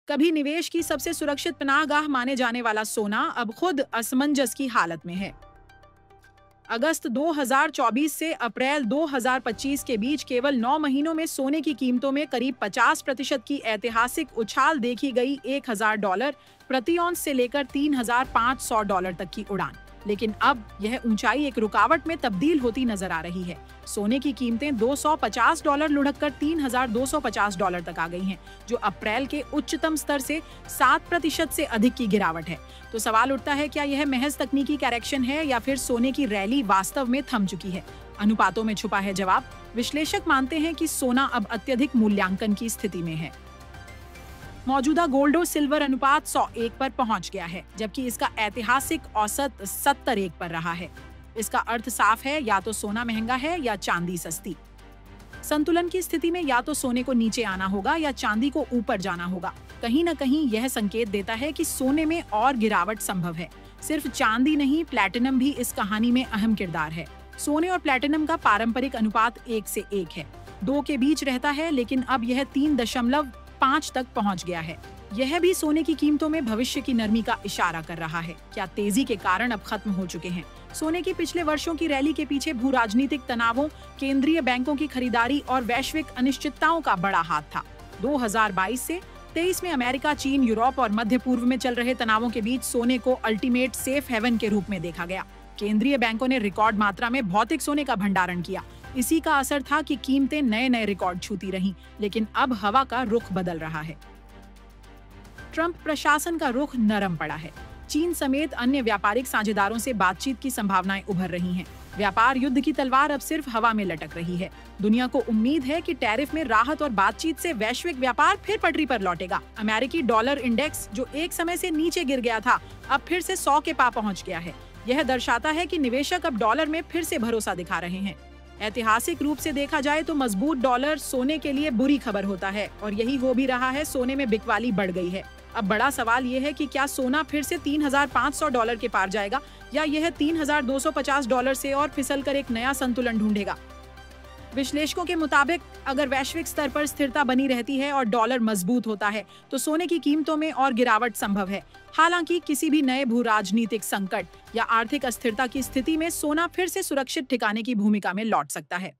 कभी निवेश की सबसे सुरक्षित पनाहगाह माने जाने वाला सोना अब खुद असमंजस की हालत में है। अगस्त 2024 से अप्रैल 2025 के बीच केवल 9 महीनों में सोने की कीमतों में करीब 50% की ऐतिहासिक उछाल देखी गई। $1000 प्रति औंस से लेकर $3500 तक की उड़ान। लेकिन अब यह ऊंचाई एक रुकावट में तब्दील होती नजर आ रही है। सोने की कीमतें $250 लुढ़ककर $3250 तक आ गई हैं, जो अप्रैल के उच्चतम स्तर से 7% से अधिक की गिरावट है। तो सवाल उठता है, क्या यह महज तकनीकी करेक्शन है या फिर सोने की रैली वास्तव में थम चुकी है? अनुपातों में छुपा है जवाब। विश्लेषक मानते हैं कि सोना अब अत्यधिक मूल्यांकन की स्थिति में है। मौजूदा गोल्ड और सिल्वर अनुपात 101 पर पहुंच गया है, जबकि इसका ऐतिहासिक औसत 71 पर रहा है। इसका अर्थ साफ है, या तो सोना महंगा है या चांदी सस्ती। संतुलन की स्थिति में या तो सोने को नीचे आना होगा या चांदी को ऊपर जाना होगा। कहीं न कहीं यह संकेत देता है कि सोने में और गिरावट संभव है। सिर्फ चांदी नहीं, प्लैटिनम भी इस कहानी में अहम किरदार है। सोने और प्लैटिनम का पारंपरिक अनुपात 1 से 1 है। 2 के बीच रहता है, लेकिन अब यह 3.5 तक पहुंच गया है। यह भी सोने की कीमतों में भविष्य की नरमी का इशारा कर रहा है। क्या तेजी के कारण अब खत्म हो चुके हैं? सोने की पिछले वर्षों की रैली के पीछे भू राजनीतिक तनावों, केंद्रीय बैंकों की खरीदारी और वैश्विक अनिश्चितताओं का बड़ा हाथ था। 2022 से 23 में अमेरिका, चीन, यूरोप और मध्य पूर्व में चल रहे तनावों के बीच सोने को अल्टीमेट सेफ हेवन के रूप में देखा गया। केंद्रीय बैंकों ने रिकॉर्ड मात्रा में भौतिक सोने का भंडारण किया। इसी का असर था कि कीमतें नए रिकॉर्ड छूती रहीं, लेकिन अब हवा का रुख बदल रहा है। ट्रंप प्रशासन का रुख नरम पड़ा है। चीन समेत अन्य व्यापारिक साझेदारों से बातचीत की संभावनाएं उभर रही हैं। व्यापार युद्ध की तलवार अब सिर्फ हवा में लटक रही है। दुनिया को उम्मीद है कि टैरिफ में राहत और बातचीत से वैश्विक व्यापार फिर पटरी पर लौटेगा। अमेरिकी डॉलर इंडेक्स, जो एक समय से नीचे गिर गया था, अब फिर से 100 के पार पहुंच गया है। यह दर्शाता है कि निवेशक अब डॉलर में फिर से भरोसा दिखा रहे हैं। ऐतिहासिक रूप से देखा जाए तो मजबूत डॉलर सोने के लिए बुरी खबर होता है, और यही हो भी रहा है। सोने में बिकवाली बढ़ गई है। अब बड़ा सवाल यह है कि क्या सोना फिर से $3500 के पार जाएगा, या यह $3250 से और फिसलकर एक नया संतुलन ढूंढेगा। विश्लेषकों के मुताबिक अगर वैश्विक स्तर पर स्थिरता बनी रहती है और डॉलर मजबूत होता है, तो सोने की कीमतों में और गिरावट संभव है। हालांकि किसी भी नए भू राजनीतिक संकट या आर्थिक अस्थिरता की स्थिति में सोना फिर से सुरक्षित ठिकाने की भूमिका में लौट सकता है।